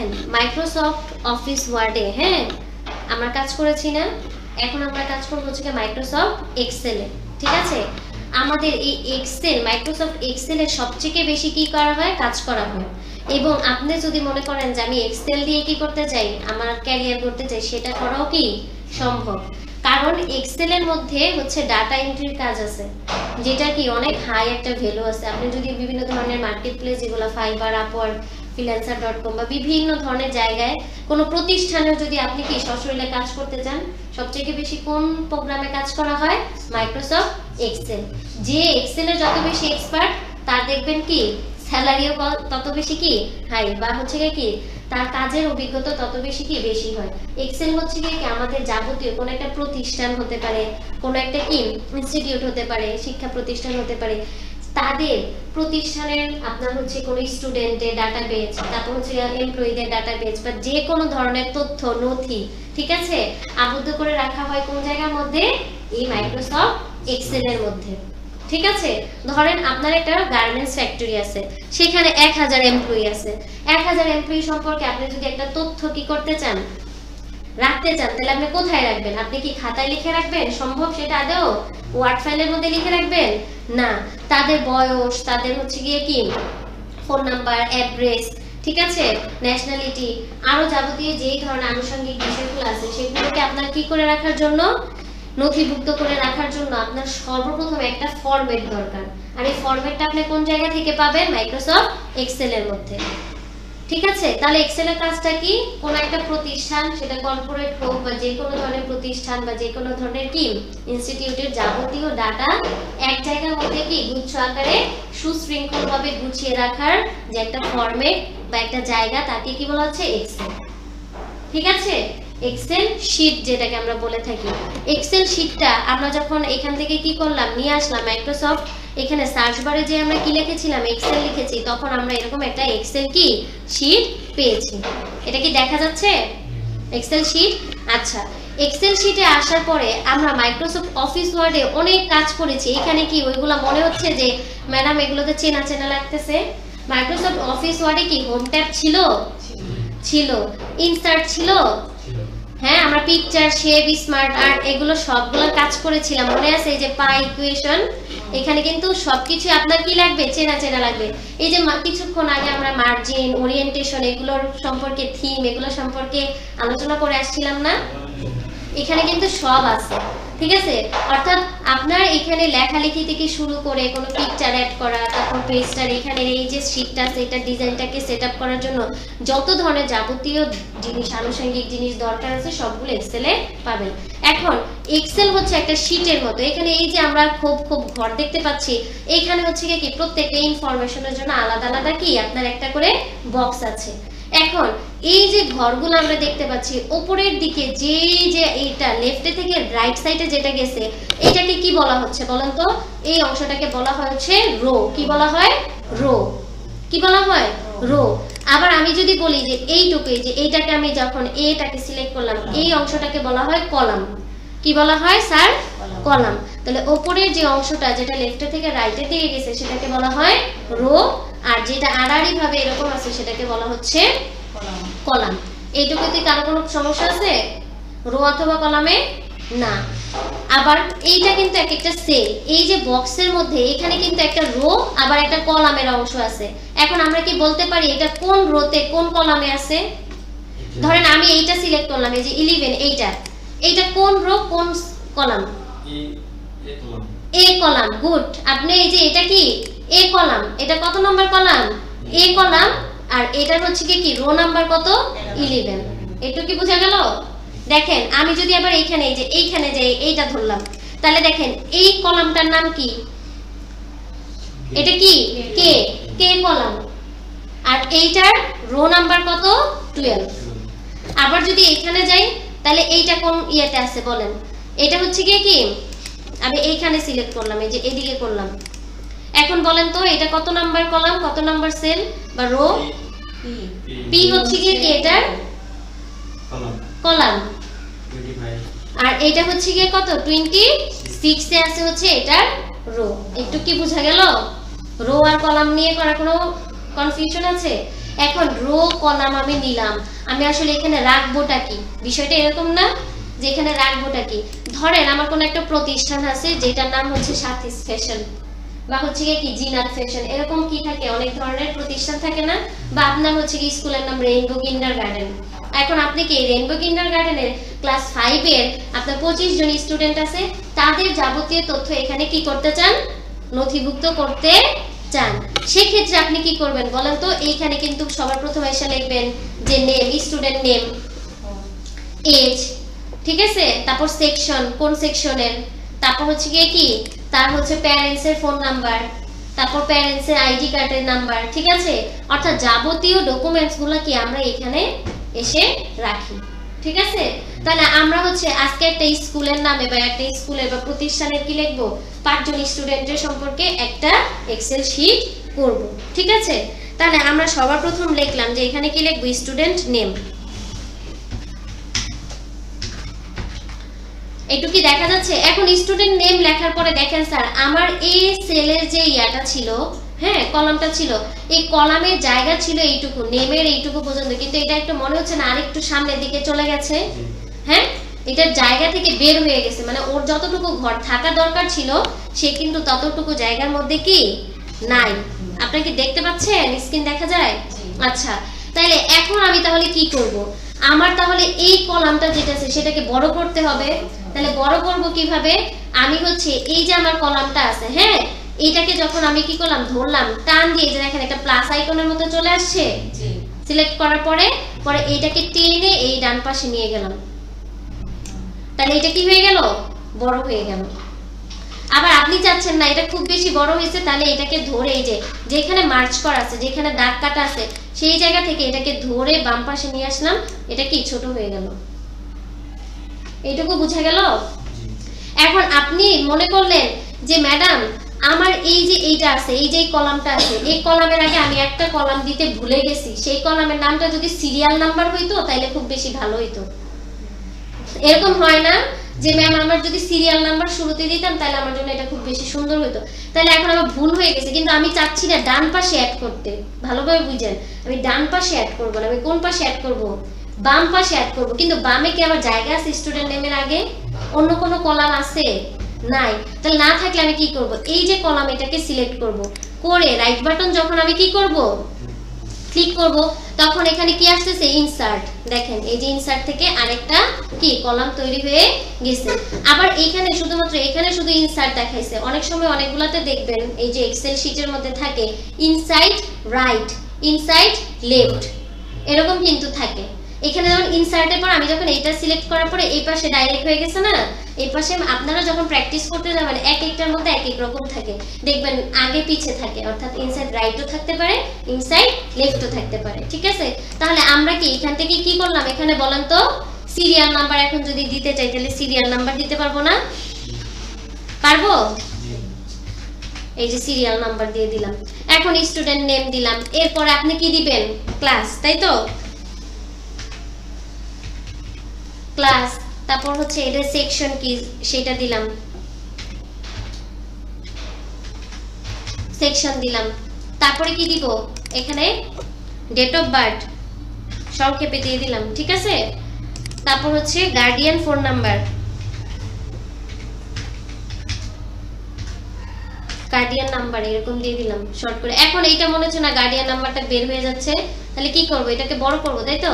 দেখেন Microsoft office ওয়ার্ডে হ্যাঁ আমরা কাজ করেছি না, এখন আমরা কাজ করবো হচ্ছে মাইক্রোসফট এক্সেলে। ঠিক আছে, আমাদের এই এক্সেল মাইক্রোসফট এক্সেলে সবচেয়ে বেশি কি করা হয়, কাজ করা হয়। এবং আপনি যদি মনে করেন যে আমি এক্সেল দিয়ে কি করতে চাই, আমার ক্যারিয়ার করতে চাই, সেটা করাও কি সম্ভব। কারণ এক্সেলের মধ্যে হচ্ছে ডাটা এন্ট্রির কাজ আছে, যেটা কি অনেক হাই একটা ভ্যালু আছে। আপনি যদি বিভিন্ন ধরনের মার্কেট প্লেস যেগুলো ফাইবার, আপওয়ার্ক, freelancer.com বা বিভিন্ন ধরনের জায়গায় কোনো প্রতিষ্ঠানে যদি আপনি কি সশরীরে কাজ করতে চান, সবচেয়ে বেশি কোন প্রোগ্রামে কাজ করা হয়, মাইক্রোসফট এক্সেল। যে এক্সেলে যত বেশি এক্সপার্ট তার দেখবেন কি স্যালারিও তত বেশি কি হাই, বা হচ্ছে কি তার কাজের অভিজ্ঞতা তত বেশি কি বেশি হয়। এক্সেল হচ্ছে কি আমাদের যাবতীয় কোনো একটা প্রতিষ্ঠান হতে পারে, কোনো একটা কি ইনস্টিটিউট হতে পারে, শিক্ষা প্রতিষ্ঠান হতে পারে, তাদের প্রতিষ্ঠানের আপনার হচ্ছে কোনো স্টুডেন্টের ডাটাবেজ, তারপর হচ্ছে এমপ্লয়িদের ডাটাবেজ বা যে কোনো ধরনের তথ্য নথি, ঠিক আছে, আবদ্ধ করে রাখা হয় কোন জায়গার মধ্যে, এই মাইক্রোসফট এক্সেলের মধ্যে। ঠিক আছে, ধরেন আপনার একটা গার্মেন্টস ফ্যাক্টরি আছে, সেখানে 1000 এমপ্লয়ি আছে। 1000 এমপ্লয়ি সম্পর্কে আপনি যদি একটা তথ্য কি করতে চান, রাখতে চান, তাহলে আপনি কোথায় রাখবেন? আপনি কি খাতায় লিখে রাখবেন? সম্ভব সেটা আদৌ? ওয়ার্ড ফাইলের মধ্যে লিখে রাখবেন না। তাদের বয়স, তাদের হচ্ছে গিয়ে কি ফোন নাম্বার, অ্যাড্রেস, ঠিক আছে, ন্যাশনালিটি, আরো যাবতীয় যেই ধরনের আনুষঙ্গিক বিষয়গুলো আছে সেগুলোকে আপনার কি করে রাখার জন্য, নথিভুক্ত করে রাখার জন্য আপনার সর্বপ্রথম একটা ফরম্যাট দরকার। আর এই ফরম্যাটটা আপনি কোন জায়গা থেকে পাবেন? মাইক্রোসফট এক্সেলের মধ্যে। ঠিক আছে, তাহলে এক্সেলের কাজটা কি, কোন একটা প্রতিষ্ঠান, সেটা কর্পোরেট হোক বা যে কোনো ধরনের প্রতিষ্ঠান বা যে কোনো ধরনের কি ইনস্টিটিউটের যাবতীয় ডাটা এক জায়গার মধ্যে কি গুচ্ছ আকারে সুশৃঙ্খলভাবে গুছিয়ে রাখার যে একটা ফরম্যাট বা একটা জায়গা, তাকে কি বলা হচ্ছে? এক্সেল। ঠিক আছে, এক্সেল শীট যেটাকে আমরা বলে থাকি। এক্সেল শীটটা আমরা যখন এখান থেকে কি করলাম, নিয়ে আসলাম মাইক্রোসফট, এখানে সার্চ বারে যে আমরা কি লিখেছিলাম, এক্সেল লিখেছি, তখন আমরা এরকম একটা এক্সেল কি শীট পেয়েছি। এটা কি দেখা যাচ্ছে এক্সেল শীট? আচ্ছা, এক্সেল শীটে আসার পরে আমরা মাইক্রোসফট অফিস ওয়ার্ডে অনেক কাজ করেছি। এখানে কি ওইগুলা মনে হচ্ছে যে ম্যাডাম এগুলোতে চেনা চেনা লাগতেছে? মাইক্রোসফট অফিস ওয়ার্ডে কি হোম ট্যাব ছিল? ছিল। ইনসার্ট ছিল? হ্যাঁ, আমরা পিকচার, শেপ, স্মার্ট আর্ট এগুলো সবগুলো কাজ করেছিলাম, মনে আছে? এই যে পাই ইকুয়েশন, এখানে কিন্তু সবকিছু আপনার কি লাগবে, চেনা চেনা লাগবে। এই যে কিছুক্ষণ আগে আমরা মার্জিন, ওরিয়েন্টেশন এগুলোর সম্পর্কে, থিম এগুলো সম্পর্কে আলোচনা করে আসছিলাম না? এখানে কিন্তু সব আছে। ঠিক আছে, অর্থাৎ আপনার এখানে লেখালেখি থেকে শুরু করে কোনো পিকচার অ্যাড করা, তারপর পেজটার এখানে এই যে শীটটা আছে, এটা ডিজাইনটাকে সেটআপ করার জন্য যত ধরনের যাবতীয় জিনিস, আনুষঙ্গিক জিনিস দরকার আছে সবগুলো এক্সেলে পাবেন। এখন এক্সেল হচ্ছে একটা শীটের মতো। এখানে এই যে আমরা খুব ঘর দেখতে পাচ্ছি, এখানে হচ্ছে কি প্রত্যেকটা ইনফরমেশনের জন্য আলাদা আলাদা কি আপনার একটা করে বক্স আছে। এখন এই যে ঘরগুলো আমরা দেখতে পাচ্ছি, উপরের দিকে যে এইটা লেফটে থেকে রাইট সাইডে যেটা গেছে, এটাকে কি বলা হচ্ছে বলেন তো? এই অংশটাকে বলা হয় হচ্ছে রো। কি বলা হয়? রো। কি বলা হয়? রো। আবার আমি যদি বলি যে এইটুকু, যে এইটাকে আমি যখন এটাকে সিলেক্ট করলাম, এই অংশটাকে বলা হয় কলাম। কি বলা হয় স্যার? কলাম। তাহলে উপরের যে অংশটা যেটা লেফটে থেকে রাইটের দিকে গেছে সেটাকে বলা হয় রো, আর যেটা আড়াআড়ি ভাবে এরকম আছে সেটাকে বলা হচ্ছে কলাম। এইটুকুতে কারো কোনো সমস্যা আছে রো অথবা কলামে? না। আবার এইটা কিন্তু এক একটা সেল, এই যে বক্সের মধ্যে এখানে কিন্তু একটা রো আবার একটা কলামের অংশ আছে। এখন আমরা কি বলতে পারি এটা কোন রোতে কোন কলামে আছে? ধরেন আমি এইটা সিলেক্ট করলাম, এই যে 11, এইটা কোন রো কোন কলাম? এ কলাম। গুড। আপনি এই যে এটা কি এ কলাম, এটা কত নম্বর কলাম? এ কলাম। আর এটার হচ্ছে কি রো নাম্বার কত? 11। একটু কি বোঝা গেল? দেখেন আমি যদি আবার এইখানে যে এইটা ধরলাম, তাহলে দেখেন এই কলামটার নাম কি? এটা কি কে কলাম। আর এইটার রো নাম্বার কত? 12। আবার যদি এইখানে যাই, তাহলে এইটা কোন ইয়েতে আছে বলেন? এটা হচ্ছে কি আমি এইখানে সিলেক্ট করলাম, এই যে এদিকে করলাম। এখন বলেন তো এটা কত নাম্বার কলাম, কত নাম্বার সেল বা রো? পি হচ্ছে কি এটার কলাম। আর এটা হচ্ছে কি কত? 26 এ আছে হচ্ছে এটার রো। একটু কি বোঝা গেল? রো আর কলাম নিয়ে করা কোনো কনফিউশন আছে? এখন রো কলাম আমি নিলাম, আমি আসলে এখানে রাখবোটা কি, বিষয়টা এরকম না যে এখানে রাখবোটা কি। ধরেন আমার কোনো একটা প্রতিষ্ঠান আছে যেটার নাম হচ্ছে সাথীস ফ্যাশন বা হচ্ছে কি জিনাত ফ্যাশন, এরকম কি থাকে অনেক ধরনের প্রতিষ্ঠান থাকে না, বা আপনার হচ্ছে কি স্কুলের নাম রেইনবো কিন্ডারগার্টেন। এখন আপনি কি রেইনবো কিন্ডারগার্টেনের ক্লাস 5 এর আপনার 25 জন স্টুডেন্ট আছে, তাদের যাবতীয় তথ্য এখানে কি করতে চান, নথিভুক্ত করতে চান। সেক্ষেত্রে আপনি কি করবেন বলেন তো, এইখানে কিন্তু সবার প্রথমে এসে লিখবেন যে নেম, স্টুডেন্ট নেম, এজ, ঠিক আছে, তারপর সেকশন, কোন সেকশনের, তারপর হচ্ছে গিয়ে কি তার হচ্ছে প্যারেন্টস এর ফোন নাম্বার, তারপর প্যারেন্টস এর আইডি কার্ডের নাম্বার, ঠিক আছে। অর্থাৎ যাবতীয় ডকুমেন্টস গুলো কি আমরা এখানে এসে রাখি, ঠিক আছে। তাহলে আমরা হচ্ছে আজকে একটা স্কুলের নামে বা একটা স্কুলের বা প্রতিষ্ঠানের কি লিখবো, 5 জন স্টুডেন্টের সম্পর্কে একটা এক্সেল শীট করব, ঠিক আছে। তাহলে আমরা সবার প্রথম লিখলাম যে এখানে কি লিখবো, স্টুডেন্ট নেম। একটু কি দেখা যাচ্ছে? এখন স্টুডেন্ট নেম লেখার পরে দেখেন স্যার আমার এই সেলের যে ইয়াটা ছিল, হ্যাঁ কলামটা ছিল, এই কলামের জায়গা ছিল এইটুকু, নেমের এইটুকু পর্যন্ত, কিন্তু এটা একটু মনে হচ্ছে না আরেকটু সামনের দিকে চলে গেছে, হ্যাঁ এটার জায়গা থেকে বের হয়ে গেছে, মানে ওর যতটুকু ঘর থাকা দরকার ছিল সে কিন্তু ততটুকু জায়গার মধ্যে কি নাই। আপনারা কি দেখতে পাচ্ছেন, স্ক্রিন দেখা যায়? আচ্ছা, তাহলে এখন আমি তাহলে কি করব, আমার তাহলে এই কলামটা যেটা আছে সেটাকে বড় করতে হবে। তাহলে বড় করব কিভাবে, আমি হচ্ছে এই যে আমার কলামটা আছে, হ্যাঁ এইটাকে যখন আমি কি করলাম ধরলাম টান দিয়ে, যে দেখেন একটা প্লাস আইকনের মতো চলে আসছে, সিলেক্ট করার পরে পরে এইটাকে টেনে এই ডান পাশে নিয়ে গেলাম, তাহলে এটা কি হয়ে গেল, বড় হয়ে গেল। আবার আপনি চাচ্ছেন না এটা খুব বেশি বড় হয়েছে, তাহলে এটাকে ধরে এই যে যেখানে মার্চ করা আছে, যেখানে দাগ কাটা আছে সেই জায়গা থেকে এটাকে ধরে বাম পাশে নিয়ে আসলাম, এটা কি ছোট হয়ে গেল। এইটুকু বুঝা গেল? এখন আপনি মনে করলেন যে ম্যাডাম আমার এই যে এইটা আছে, এই যে কলামটা আছে, এই কলামের আগে আমি একটা কলাম দিতে ভুলে গেছি, সেই কলামের নামটা যদি সিরিয়াল নাম্বার হইতো তাহলে খুব বেশি ভালো হইতো। এরকম হয় না যে ম্যাম আমার যদি সিরিয়াল নাম্বার শুরুতে দিতাম তাহলে আমার জন্য এটা খুব বেশি সুন্দর হতো। তাহলে এখন আমার ভুল হয়ে গেছে, কিন্তু আমি চাচ্ছি না ডান পাশে অ্যাড করতে, ভালোভাবে বুঝেন, আমি ডান পাশে অ্যাড করব না, আমি কোন পাশে অ্যাড করব, বাম পাশে অ্যাড করব। কিন্তু বামে কি আমার জায়গা আছে স্টুডেন্ট নেমের আগে, অন্য কোনো কলাম আছে নাই, তাহলে না থাকলে আমি কি করব, এই যে কলাম এটাকে সিলেক্ট করব, করে রাইট বাটন যখন আমি কি করব ক্লিক করব, তখন এখানে কি আসতেছে ইনসার্ট, দেখেন এই যে ইনসার্ট থেকে আরেকটা কি কলাম তৈরি হয়ে গেছে। আবার এখানে শুধুমাত্র এখানে শুধু ইনসার্ট দেখাইছে, অনেক সময় অনেকগুলাতে দেখবেন এই যে এক্সেল শীটের মধ্যে থাকে ইনসাইড রাইট, ইনসাইড লেফট, এরকম কিন্তু থাকে। এখানে যেমন ইনসার্টের পর আমি যখন এটা সিলেক্ট করার পরে এই পাশে ডাইরেক্ট হয়ে গেছে না, এই পাশে আপনারা যখন প্র্যাকটিস করতে যাবেন এক একটার মধ্যে এক এক রকম থাকে, দেখবেন আগে পিছে থাকে, অর্থাৎ ইনসাইড রাইটও থাকতে পারে, ইনসাইড লেফটও থাকতে পারে, ঠিক আছে। তাহলে আমরা কি এখান থেকে কি করলাম, এখানে বলেন তো সিরিয়াল নাম্বার এখন যদি দিতে চাই তাহলে সিরিয়াল নাম্বার দিতে পারবো না, পারবো? এই যে সিরিয়াল নাম্বার দিয়ে দিলাম, এখন স্টুডেন্ট নেম দিলাম, এরপরে আপনি কি দিবেন, ক্লাস, তাই তো, ক্লাস, তারপর হচ্ছে এটা সেকশন কি সেটা দিলাম, সেকশন দিলাম, তারপরে কি দিব এখানে ডেট অফ বার্থ সংক্ষেপে দিয়ে দিলাম, ঠিক আছে। তারপর হচ্ছে guardian phone number, guardian number এরকম দিয়ে দিলাম শর্ট করে। এখন এইটা মনে হচ্ছে না গার্ডিয়ান নাম্বারটা বের হয়ে যাচ্ছে, তাহলে কি করব, এটাকে বড় করব, তাই তো,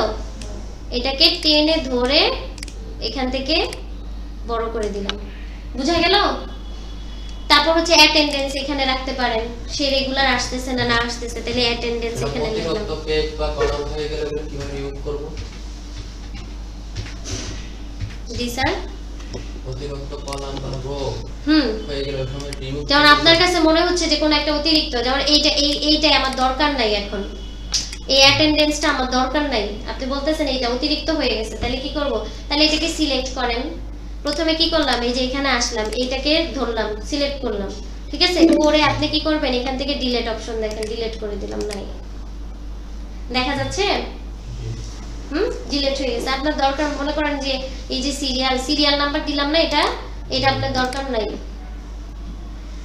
এটাকে টেনে ধরে এখান থেকে বড় করে দিলাম, বুঝা গেল। তারপর হচ্ছে অ্যাটেন্ডেন্স এখানে রাখতে পারেন, সে রেগুলার আসতেছে না না আসতেছে, তাহলে অ্যাটেন্ডেন্স এখানে লিখলাম। তো পেজ বা কলাম হয়ে গেলে কিভাবে ইউজ করব? জি স্যার, অতিরিক্ত কলাম বা রো হয়ে গেলে সময় রিমুভ, যেমন আপনার কাছে মনে হচ্ছে যে কোন একটা অতিরিক্ত, যেমন এইটাই আমার দরকার নাই, এখন এই অ্যাটেন্ডেন্সটা আমার দরকার নাই, আপনি বলতেছেন এটা অতিরিক্ত হয়ে গেছে, তাহলে কি করব, তাহলে এটাকে সিলেক্ট করেন। প্রথমে কি করলাম, এই যে এখানে আসলাম, এইটাকে ধরলাম, সিলেক্ট করলাম, ঠিক আছে, করে আপনি কি করবেন, এখান থেকে ডিলিট অপশন দেখেন, ডিলিট করে দিলাম, নাই দেখা যাচ্ছে, ডিলিট হয়ে গেছে। আপনার দরকার মনে করেন যে এই যে সিরিয়াল নাম্বার দিলাম না, এটা আপনার দরকার নাই,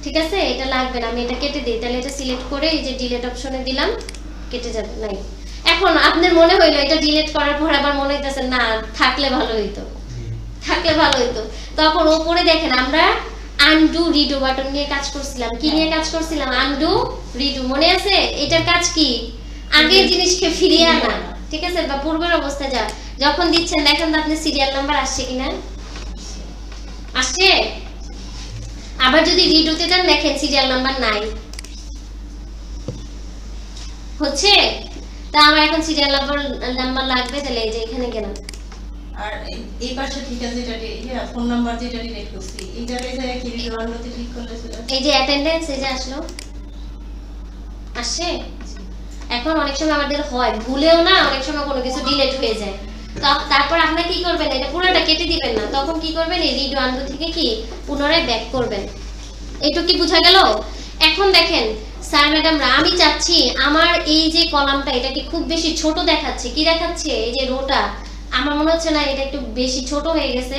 ঠিক আছে, এটা লাগবে না, আমি এটা কেটে দিই, তাহলে এটা সিলেক্ট করে এই যে ডিলিট অপশনে দিলাম, কেটে যাবে, নাই। এখন আপনার মনে হইলো এটা ডিলিট করার পর আবার মনে হইতেছে না থাকলে ভালো হইতো, থাকলে ভালো হইতো, তখন উপরে দেখেন আমরা আনডু রিডু বাটন নিয়ে কাজ করছিলাম। কি নিয়ে কাজ করছিলাম? Undo redo. মনে আছে এটার কাজ কি? আগের জিনিসকে ফিরিয়ে আনা, ঠিক আছে, বা পূর্বের অবস্থায় যা। যখন দিচ্ছেন দেখেন তো আপনি সিরিয়াল নাম্বার আসছে কিনা, আসছে। আবার যদি রিডুতে যান দেখেন সিরিয়াল নাম্বার নাই, হচ্ছে। তা আমার এখন সিরিয়াল নাম্বার লাগবে, তাহলে এই যে এখানে গেলাম। আর এই পাশে ঠিক আছে, এটা ফোন নাম্বার যেটা ডিলিট করছি এই জায়গায় কি রিডান্ডতে ক্লিক করলে চলে আসে। এই যে অ্যাটেন্ডেন্স এই যে আসলো, আসছে। এখন অনেক সময় আমাদের হয় ভুলেও না, অনেক সময় কোনো কিছু ডিলিট হয়ে যায়, তারপর আপনি কি করবেন, এটা পুরোটা কেটে দিবেন না, তখন কি করবেন এই রিড আনডু থেকে কি পুনরায় ব্যাক করবেন। এইটুকু কি বোঝা গেল? এখন দেখেন স্যার ম্যাডামরা, আমি চাচ্ছি আমার এই যে কলামটা এটাকে খুব বেশি ছোট দেখাচ্ছে। কি দেখাচ্ছে? এই যে রোটা আমার মনে হচ্ছে না এটা একটু বেশি ছোট হয়ে গেছে,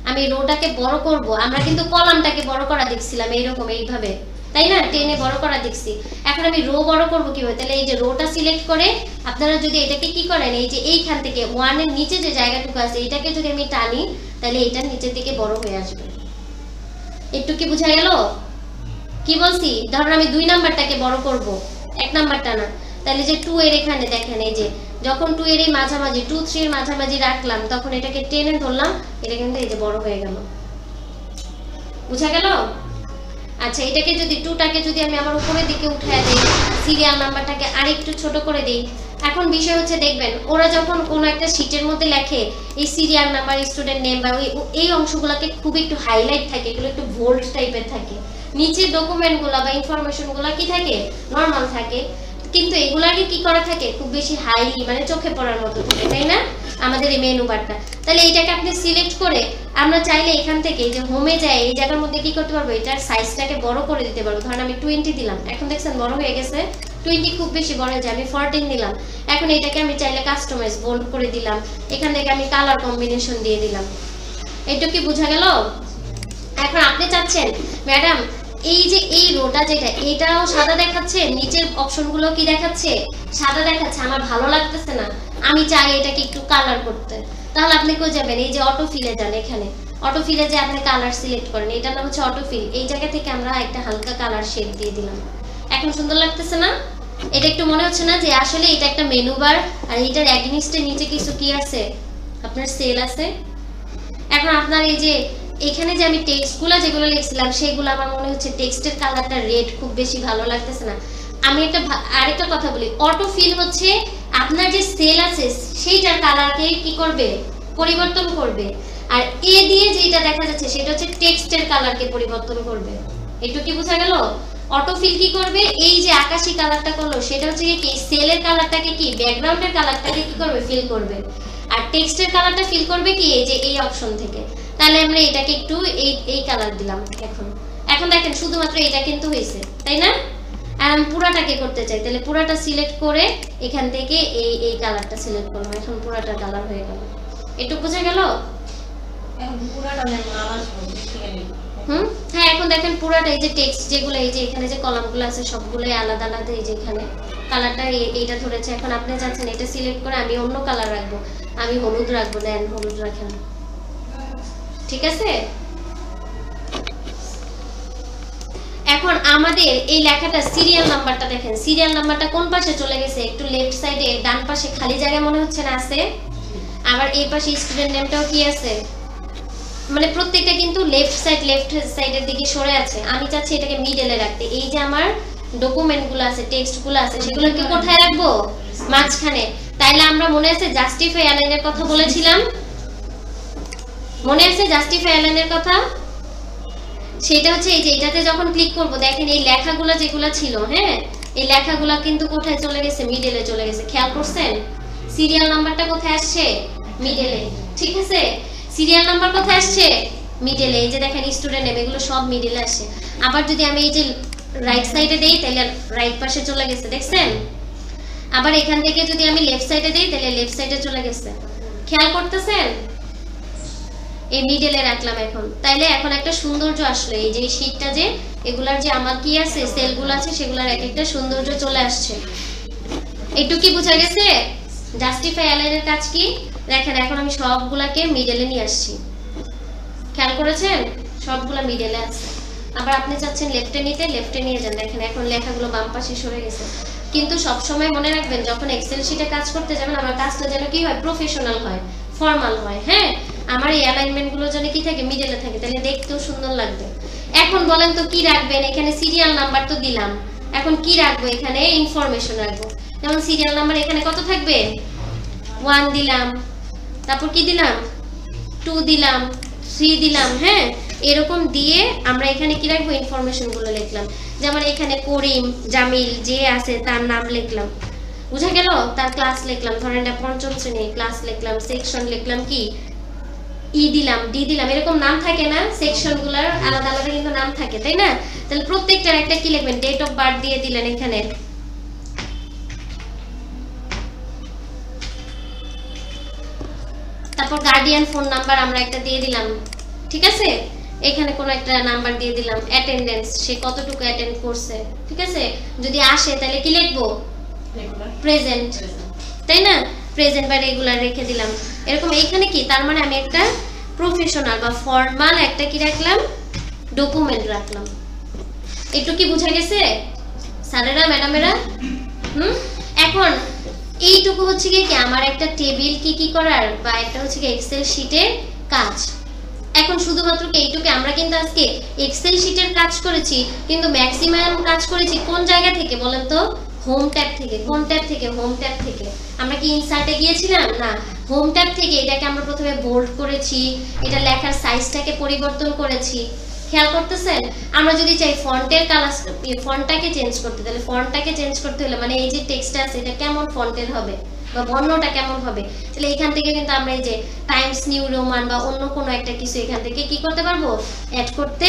আমি রোটাকে বড় করব। আমরা কিন্তু কলামটাকে বড় করা দেখছিলাম এইরকম এইভাবে, তাই না, টেনে বড় করা দেখছি। এখন আমি রো বড় করব কিভাবে? তাহলে এই যে রোটা সিলেক্ট করে আপনারা যদি এটাকে কি করেন, এই যে এইখান থেকে 1 এর নিচে যে জায়গাটুকু আছে এটাকে যদি আমি টানি তাহলে এটা নিচের দিকে বড় হয়ে আসবে। একটু কি বোঝা গেল কি বলছি? ধরুন আমি 2 নাম্বারটাকে বড় করব, 1 নাম্বারটা না, তাহলে যে 2 এর এখানে দেখেন এই যে যখন 2 এর এই মাঝামাঝি 2 3 এর মাঝামাঝি রাখলাম তখন এটাকে টেনে ধরলাম, এটা কিন্তু এই যে বড় হয়ে গেল। বুঝা গেল? আচ্ছা, এটাকে যদি 2টাকে যদি আমি আমার উপরের দিকে উঠায় দেই, সিরিয়াল নাম্বারটাকে আরেকটু ছোট করে দেই। এখন বিষয় হচ্ছে দেখবেন ওরা যখন কোনো একটা শীটের মধ্যে লেখে এই সিরিয়াল নাম্বার, স্টুডেন্ট নেম বা এই অংশগুলোকে খুব একটু হাইলাইট থাকে, এগুলো একটু বোল্ড টাইপের থাকে। নিচে ডকুমেন্টগুলো বা ইনফরমেশনগুলো কি থাকে? নরমাল থাকে, কিন্তু এগুলাকে কি করা থাকে খুব বেশি হাইলি, মানে চোখে পড়ার মতো থাকে, তাই না, আমাদের এই মেনু বারটা। তাহলে এইটাকে আপনি সিলেক্ট করে আমরা চাইলে এখান থেকে যে হোমে যায় এই জায়গার মধ্যে কি করতে পারবো, এটার সাইজটাকে বড় করে দিতে পারবো। ধরেন আমি 20 দিলাম, এখন দেখছেন বড় হয়ে গেছে। 20 খুব বেশি বড় হয়ে যায়, আমি 14 দিলাম। এখন এটাকে আমি চাইলে কাস্টমাইজ বোল্ড করে দিলাম, এখান থেকে আমি কালার কম্বিনেশন দিয়ে দিলাম। এটা কি বোঝা গেল? এখন আপনি চাচ্ছেন ম্যাডাম এই যে এই রোটা যেটা এটাও সাদা দেখাচ্ছে, নিচের অপশনগুলো কি দেখাচ্ছে? সাদা দেখাচ্ছে, আমার ভালো লাগতেছে না, আমি চাই এটাকে একটু কালার করতে। তাহলে আপনি কই যাবেন? এই যে অটো ফিলে যান, এখানে অটো ফিলে যে আপনি কালার সিলেক্ট করেন, এটার নাম হচ্ছে অটো ফিল। এই জায়গা থেকে আমরা একটা হালকা কালার শেড দিয়ে দিলাম। এখন সুন্দর লাগতেছে না? এটা একটু মনে হচ্ছে না যে আসলে এটা একটা মেনু বার, আর এটার এগেইনস্টের নিচে কিছু কি আছে, আপনার সেল আছে। এখন আপনার এই যে এখানে যে আমি টেক্সটগুলো যেগুলো লিখছিলাম সেগুলো আমার মনে হচ্ছে টেক্সটের কালারটা রেড খুব বেশি ভালো লাগতেছে না। আমি আরেকটা কথা বলি, অটো ফিল হচ্ছে আপনার যে সেল আছে সেইটার কালারকে কি করবে? পরিবর্তন করবে। আর এ দিয়ে যেটা দেখা যাচ্ছে সেটা হচ্ছে টেক্সটের কালারকে পরিবর্তন করবে। একটু কি বোঝা গেল? অটো ফিল কি করবে? এই যে আকাশী কালারটা করলো সেটা হচ্ছে কি সেলের কালারটাকে কি ব্যাকগ্রাউন্ডের কালারটাকে কি করবে? ফিল করবে। আর টেক্সটের কালারটা ফিল করবে কি এই যে এই অপশন থেকে। তাহলে আমরা এটাকে একটু এই কালার দিলাম। এখন দেখেন শুধুমাত্র এটা কিন্তু হয়েছে, তাই না? আর আমি পুরাটাকে করতে চাই, তাহলে পুরাটা সিলেক্ট করে এখান থেকে এই কালারটা সিলেক্ট করলাম, এখন পুরাটা কালার হয়ে গেল। একটু বোঝা গেল? এখন পুরাটা নেই আলাদা হ্যাঁ, এখন দেখেন পুরাটা এই যে টেক্সট যেগুলো এই যে এখানে যে কলামগুলো আছে সবগুলোই আলাদা আলাদা। এই যে এখানে কালারটা এইটা ধরেছে। এখন আপনি যাচ্ছেন এটা সিলেক্ট করে আমি অন্য কালার রাখবো, আমি হলুদ রাখবো, দেন হলুদ রাখেন, ঠিক আছে? এখন আমাদের এই লেখাটা সিরিয়াল নাম্বারটা দেখেন, সিরিয়াল নাম্বারটা কোন পাশে চলে গেছে? একটু লেফট সাইডে ডান পাশে খালি জায়গা মনে হচ্ছে না আছে? আবার এই পাশে স্টুডেন্ট নেমটাও কি আছে? মানে প্রত্যেকটা কিন্তু লেফট সাইডের দিকে সরে আছে। আমি চাচ্ছি এটাকে মিডলে রাখতে। এই যে আমার ডকুমেন্টগুলো আছে, টেক্সটগুলো আছে, সেগুলোকে কোথায় রাখবো? মাঝখানে। তাইলে আমরা মনে আছে জাস্টিফাই অ্যালাইনের কথা বলেছিলাম, মনে আছে জাস্টিফাই অ্যালাইনের কথা? সেটা হচ্ছে এই যে এটাতে যখন ক্লিক করব দেখেন এই লেখাগুলো যেগুলো ছিল, হ্যাঁ, এই লেখাগুলো কিন্তু কোথায় চলে গেছে? মিডলে চলে গেছে। খেয়াল করছেন? সিরিয়াল নাম্বারটা কোথায় আসছে? মিডলে, ঠিক আছে? সিরিয়াল নাম্বার কোথায় আসছে? মিডলে। এই যে দেখেন স্টুডেন্ট নেম, এগুলো সব মিডলে আসে। আবার যদি আমি এই যে রাইট সাইডে দেই তাহলে রাইট পাশে চলে গেছে, দেখছেন? আবার এখান থেকে যদি আমি লেফট সাইডে দেই তাহলে লেফট সাইডে চলে গেছে। খেয়াল করতেছেন? এই মিডলে রাখলাম এখন, তাইলে এখন একটা সৌন্দর্য আসলো। এই যে শীটটা যে এগুলার যে আমার কি আছে সেলগুলো আছে সেগুলোর এক একটা সৌন্দর্য চলে আসছে। একটু কি বোঝা গেছে? জাস্টিফাই অ্যালাইনের কাজ কি দেখেন, এখন আমি সবগুলাকে মিডলে নিয়ে আসছি, খেয়াল করেছেন? সবগুলা মিডলে আছে। আবার আপনি চাচ্ছেন লেফটে নিতে, লেফটে নিয়ে যান। দেখেন এখন লেখাগুলো বাম পাশে সরে গেছে। কিন্তু সব সময় মনে রাখবেন যখন এক্সেল শিটে কাজ করতে যাবেন আমার কাজটা যেন কি হয়, প্রফেশনাল হয়, ফর্মাল হয়। হ্যাঁ, আমার এই অ্যালাইনমেন্ট গুলো যেন কি থাকে, মিডলে থাকে, তাহলে দেখতেও সুন্দর লাগবে। এখন বলেন তো কি রাখবেন? এখানে সিরিয়াল নাম্বার তো দিলাম, এখন কি রাখবো? এখানে ইনফরমেশন রাখবো। যেমন সিরিয়াল নাম্বার এখানে কত থাকবে? 1 দিলাম, তারপর কি দিলাম? 2 দিলাম, 3 দিলাম। হ্যাঁ, এরকম দিয়ে আমরা এখানে কি রাখবো? ইনফরমেশন গুলো লিখলাম। যেমন এখানে করিম, জামিল যে আছে তার নাম লিখলাম, বুঝা গেল? তার ক্লাস লিখলাম, ধরেন এটা 5ম শ্রেণী, ক্লাস লিখলাম, সেকশন লিখলাম, কি ই দিলাম, ডি দিলাম। এরকম নাম থাকে না সেকশন গুলার, আলাদা আলাদা কিন্তু নাম থাকে, তাই না? তাহলে প্রত্যেকটার একটা কি লিখবেন? ডেট অফ বার্থ দিয়ে দিলেন এখানে। তারপর গার্ডিয়ান ফোন নাম্বার আমরা একটা দিয়ে দিলাম, ঠিক আছে? এখানে কোন একটা নাম্বার দিয়ে দিলাম, অ্যাটেন্ডেন্স, সে কতটুকু অ্যাটেন্ড করছে, ঠিক আছে? যদি আসে তাহলে কি লিখবো? প্রেজেন্ট, তাই না? প্রেজেন্ট বা রেগুলার রেখে দিলাম। এরকম এইখানে কি, তার মানে আমি একটা প্রফেশনাল বা ফর্মাল একটা কি রাখলাম? ডকুমেন্ট রাখলাম। একটু কি বোঝা গেছে স্যারেরা, ম্যাডামেরা? এখন এইটুকু হচ্ছে কি আমার একটা টেবিল কি করার, বা একটা হচ্ছে কি এক্সেল শিটের কাজ। এখন শুধুমাত্র এইটুকু আমরা কিন্তু আজকে এক্সেল শিটের কাজ করেছি, কিন্তু ম্যাক্সিমাম কাজ করেছি কোন জায়গা থেকে বলেন তো? হোম ট্যাব থেকে। কোন ট্যাব থেকে? হোম ট্যাব থেকে। আমরা কি ইনসার্টে গিয়েছিলাম? না, হোম ট্যাব থেকে এটাকে আমরা প্রথমে বোল্ড করেছি, এটা লেখার সাইজটাকে পরিবর্তন করেছি, খেয়াল করতেছেন? আমরা যদি চাই ফন্টের কালার, ফন্টটাকে চেঞ্জ করতে, তাহলে ফন্টটাকে চেঞ্জ করতে হলে মানে এই যে টেক্সটটা আছে এটা কেমন ফন্টের হবে বা বর্ণটা কেমন হবে, তাহলে এখান থেকে কিন্তু আমরা এই যে টাইমস নিউ রোমান বা অন্য কোনো একটা কিছু এখান থেকে কি করতে পারবো? অ্যাড করতে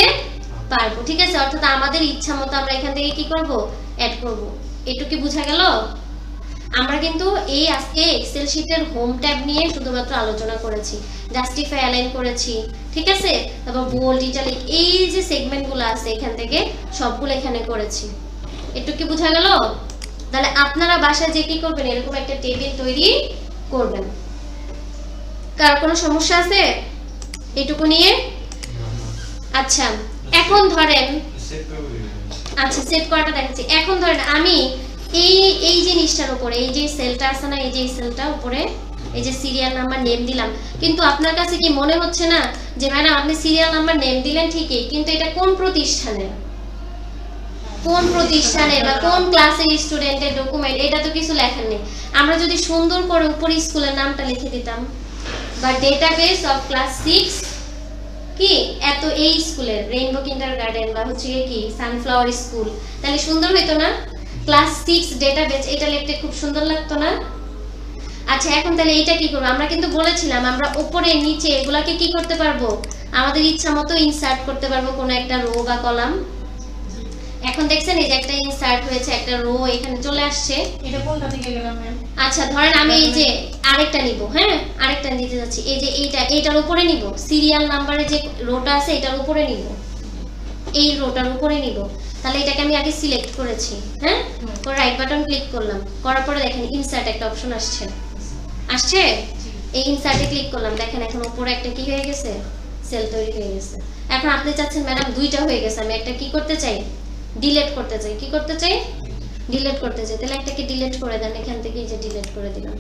পারবো, ঠিক আছে? অর্থাৎ আমাদের ইচ্ছা মতো আমরা এখান থেকে কি করব? অ্যাড করব। এটুকু কি বোঝা গেল? আমরা কিন্তু এই আজকে এক্সেল শিটের হোম ট্যাব নিয়ে শুধুমাত্র আলোচনা করেছি, জাস্টিফাই অ্যালাইন করেছি, ঠিক আছে? তারপর বোল্ড, ইটালিক, এই যে সেগমেন্টগুলো আছে এখান থেকে সবগুলো এখানে করেছি। একটু কি বোঝা গেল? তাহলে আপনারা বাসায় যে কি করবেন, এরকম একটা টেবিল তৈরি করবেন। কার কোনো সমস্যা আছে এইটুকু নিয়ে? আচ্ছা, এখন ধরেন, আচ্ছা সেট করাটা দেখাচ্ছি। এখন ধরেন আমি এই জিনিসটার উপরে, এই যে সেলটা আছে না, এই যে সেলটা উপরে এই যে সিরিয়াল নাম্বার নেম দিলাম, কিন্তু আপনার কাছে কি মনে হচ্ছে না যে ম্যাডাম আপনি সিরিয়াল নাম্বার নেম দিলেন ঠিকই, কিন্তু এটা কোন প্রতিষ্ঠানের, কোন প্রতিষ্ঠানের বা কোন ক্লাসের স্টুডেন্টের ডকুমেন্ট, এটা তো কিছু লেখা নেই। আমরা যদি সুন্দর করে উপরে স্কুলের নামটা লিখে দিতাম, বা ডেটাবেস অফ ক্লাস 6 কি এত এই স্কুলের, রেইনবো কিন্ডারগার্টেন বা হচ্ছে কি সানফ্লাওয়ার স্কুল, তাহলে সুন্দর হতো না? ক্লাস 6 ডেটাবেস, এটা লিখতে খুব সুন্দর লাগতো না? আচ্ছা, এখন তাহলে এইটা কি করব? আমরা কিন্তু বলেছিলাম আমরা উপরে নিচে এগুলাকে কি করতে পারবো, আমাদের ইচ্ছা মতো ইনসার্ট করতে পারবো কোনো একটা রো বা কলাম। এখন দেখছেন এই যে একটা ইনসার্ট হয়েছে, একটা রো এখানে চলে আসছে। এটা কোনটা থেকে গেলাম ম্যাম? আচ্ছা ধরেন আমি এই যে আরেকটা নিব, হ্যাঁ আরেকটা নিতে যাচ্ছি, এই যে এইটার উপরে নিব, সিরিয়াল নাম্বারে যে রোটা আছে এটার উপরে নিব, এই রোটার উপরে নিব। তাহলে এটাকে আমি আগে সিলেক্ট করেছি, হ্যাঁ, পরে রাইট বাটন ক্লিক করলাম, করার পরে দেখেন ইনসার্ট একটা অপশন আসছে, এই ইনসার্টে ক্লিক করলাম, দেখেন এখন উপরে একটা কি হয়ে গেছে, সেল তৈরি হয়ে গেছে। এখন আপনি চাচ্ছেন ম্যাডাম দুইটা হয়ে গেছে, আমি একটা কি করতে চাই, ডিলিট করতে চাই, কি করতে চাই, ডিলিট করতে চাই। তাহলে একটাকে ডিলিট করে দেন, এখান থেকে এই যে ডিলিট করে দিলাম,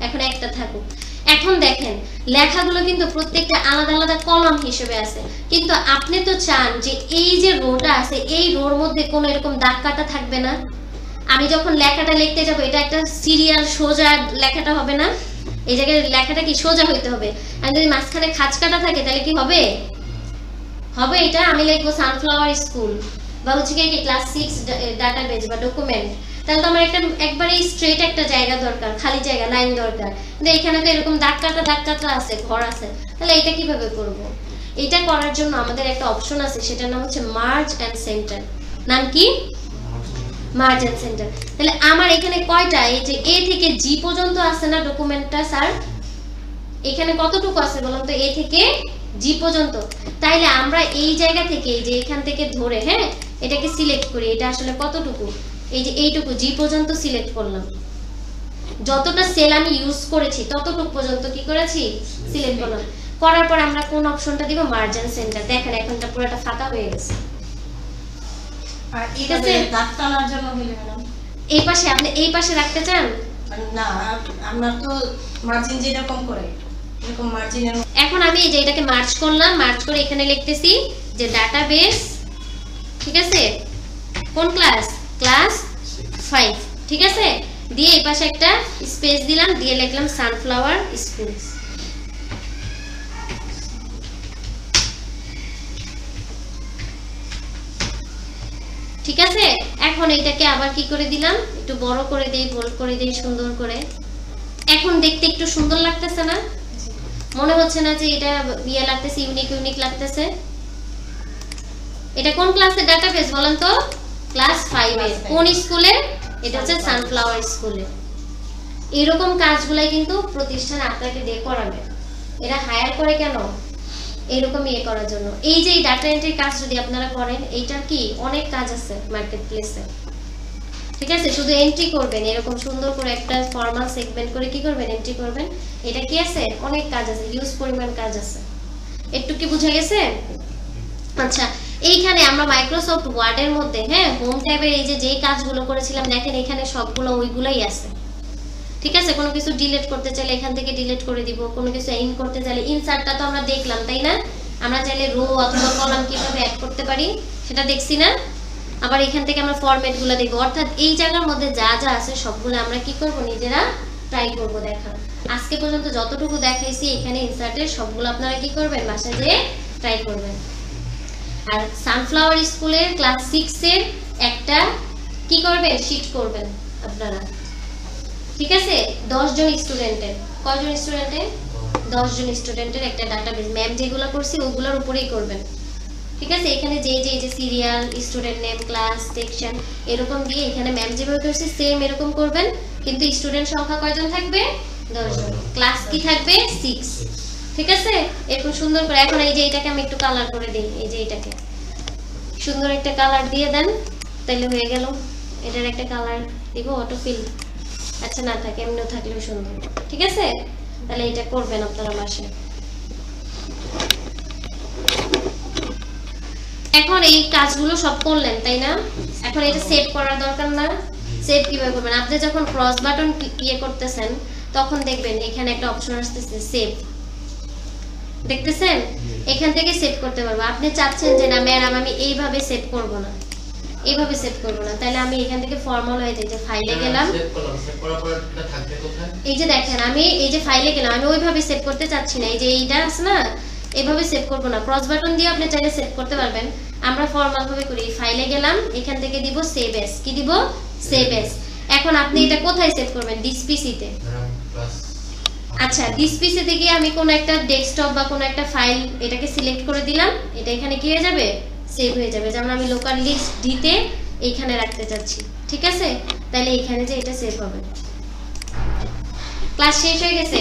এখন একটা থাকুক। এখন দেখেন লেখাগুলো কিন্তু প্রত্যেকটা আলাদা আলাদা কলাম হিসেবে আছে, কিন্তু আপনি তো চান যে এই যে রোটা আছে এই রোর মধ্যে কোনো এরকম দাগ কাটা থাকবে না। আমি যখন লেখাটা লিখতে যাব এটা একটা সিরিয়াল সোজা লেখাটা হবে না, এই জায়গায় লেখাটা কি সোজা হইতে হবে। আর যদি মাঝখানে খাঁজ কাটা থাকে তাহলে কি হবে, হবে এটা আমি লিখবো সানফ্লাওয়ার স্কুল বা হচ্ছে কি ক্লাস 6 ডাটাবেস বা ডকুমেন্ট, তাহলে তো আমার একটা একবারে স্ট্রেট একটা জায়গা দরকার, খালি জায়গা লাইন দরকার। কিন্তু এখানে তো এরকম দাগ কাটা আছে, ঘর আছে, তাহলে এটা কিভাবে করব? এটা করার জন্য আমাদের একটা অপশন আছে, সেটার নাম হচ্ছে মার্জ এন্ড সেন্টার। নাম কি? Merge and centre. তাহলে আমার এখানে কয়টা, এই যে এ থেকে জি পর্যন্ত আছে না ডকুমেন্টটা স্যার, এখানে কতটুকু আছে বলুন তো, এ থেকে জি পর্যন্ত। তাইলে আমরা এই জায়গা থেকে এই যে এখান থেকে ধরে, হ্যাঁ, এটাকে সিলেক্ট করি, এটা আসলে কতটুকু, এই যে এইটুকু জি পর্যন্ত সিলেক্ট করলাম, যতটা সেল আমি ইউজ করেছি ততটুকু পর্যন্ত কি করেছি সিলেক্ট করলাম। করার পর আমরা কোন অপশনটা দিব, মার্জিন সেন্টার। দেখেন এখন এটা পুরোটা ফাঁকা হয়ে গেছে। আর এইভাবে দাগ টানার জন্য হইলে ম্যাডাম এই পাশে আপনি এই পাশে রাখতে চান না, আমরা তো মার্জিন যেরকম করে এরকম মার্জিনের। এখন আমি এই যে এটাকে মার্জ করলাম, মার্জ করে এখানে লিখতেছি যে ডাটাবেস, ঠিক আছে, কোন ক্লাস, ক্লাস 5, ঠিক আছে, দিয়ে এই পাশে একটা স্পেস দিলাম, দিয়ে লিখলাম সানফ্লাওয়ার স্কুল। ঠিক আছে, এখন এটাকে আবার কি করে দিলাম, একটু বড় করে দেই, বোল্ড করে দেই সুন্দর করে। এখন দেখতে একটু সুন্দর লাগতেছে না? মনে হচ্ছে না যে এটা ইয়ে লাগতেছে, ইউনিক ইউনিক লাগতেছে? এটা কোন ক্লাসের ডাটাবেস বলেন তো? ক্লাস 5 এর। কোন স্কুলে? এটা হচ্ছে সানফ্লাওয়ার স্কুলে। এরকম কাজগুলাই কিন্তু প্রতিষ্ঠান আপনাকে দিয়ে করাবে। এরা হায়ার করে কেন? এরকম ইয়ে করার জন্য। এই যে ডাটা এন্ট্রি কাজ যদি আপনারা করেন, এইটার কি অনেক কাজ আছে মার্কেট প্লেসে, ঠিক আছে? শুধু এন্ট্রি করবেন, এরকম সুন্দর করে একটা ফর্মাল সেগমেন্ট করে কি করবেন, এন্ট্রি করবেন। এটা কি আছে, অনেক কাজ আছে, ইউজ পরিমাণ কাজ আছে। একটু কি বুঝা গেছে? আচ্ছা, এইখানে আমরা মাইক্রোসফট ওয়ার্ডের মধ্যে হ্যাঁ হোম ট্যাবের এই যে যেই কাজগুলো করেছিলাম, দেখেন এখানে সবগুলো ওইগুলোই আছে, ঠিক আছে? কোনো কিছু ডিলিট করতে চাইলে এখান থেকে ডিলিট করে দিব, কোনো কিছু ইন করতে চাইলে ইনসার্টটা তো আমরা দেখলাম, তাই না? আমরা চাইলে রো অথবা কলাম কিভাবে অ্যাড করতে পারি সেটা দেখছি না? আবার এখান থেকে আমরা ফরম্যাটগুলো দেখব, অর্থাৎ এই জায়গার মধ্যে যা যা আছে সবগুলো আমরা কি করব, নিজেরা ট্রাই করব দেখা। আজকে পর্যন্ত যতটুকু দেখাইছি এখানে ইনসার্টের সবগুলো আপনারা কি করবেন, বাসায় যেয়ে ট্রাই করবেন। আর সানফ্লাওয়ার স্কুলের ক্লাস 6 এর একটা কি করবেন, শীট করবেন আপনারা, ঠিক আছে? 10 জন স্টুডেন্টের, কয়জন স্টুডেন্টের? 10 জন স্টুডেন্টের একটা ডাটাবেস, ম্যাম যেগুলো করছি ওগুলোর উপরেই করবেন, ঠিক আছে? এখানে যে যে serial, student name, class, section এরকম দিয়ে এখানে ম্যাম যেভাবে করছে সেম এরকম করবেন, কিন্তু স্টুডেন্ট সংখ্যা কয়জন থাকবে? 10 জন। ক্লাস কি থাকবে? 6, ঠিক আছে? এরকম সুন্দর করে। এখন এই যে এটাকে আমি একটু কালার করে দিই, এই যে এটাকে সুন্দর একটা কালার দিয়ে দেন, তাহলে হয়ে গেল। এটার একটা কালার দিব, অটো ফিল, আচ্ছা না থাকে এমনিও থাকলেও সুন্দর, ঠিক আছে? তাহলে এটা করবেন আপনারা বাসায়। এখন এই কাজগুলো সব করলেন, তাই না? এখন এটা সেভ করার দরকার না? সেভ কিভাবে করবেন? আপনি যখন ক্রস বাটন ইয়ে করতেছেন তখন দেখবেন এখানে একটা অপশন আসতেছে সেভ, দেখতেছেন? এখান থেকে সেভ করতে পারবো। আপনি চাচ্ছেন যে না ম্যাডাম আমি এইভাবে সেভ করব না, এইভাবে সেভ করব না, তাহলে আমি এখান থেকে ফর্মাল হয়ে যাই, যে ফাইলে গেলাম, সেভ করার পর এটা থাকবে কোথায়? এই যে দেখেন আমি এই যে ফাইলে গেলাম, আমি ওইভাবে সেভ করতে চাচ্ছি না, এই যে এইটা আছে না, এইভাবে সেভ করব না। ক্রস বাটন দিয়ে আপনি চাইলে সেভ করতে পারবেন, আমরা ফর্মাল ভাবে করি। ফাইলে গেলাম, এখান থেকে দিব সেভ এস, কি দিব? Save S. এখন আপনি এটা কোথায় সেভ করবেন? দিস পিসিতে। আচ্ছা, দিস পিসি থেকে আমি কোন একটা ডেস্কটপ বা কোন একটা ফাইল এটাকে সিলেক্ট করে দিলাম, এটা এখানে কি হয়ে যাবে? সেভ হয়ে যাবে। যেমন আমি লোকাল লিস্ট ডিতে এইখানে রাখতে চাচ্ছি, ঠিক আছে? তাহলে এখানে যে এটা সেভ হবে। ক্লাস শেষ হয়ে গেছে।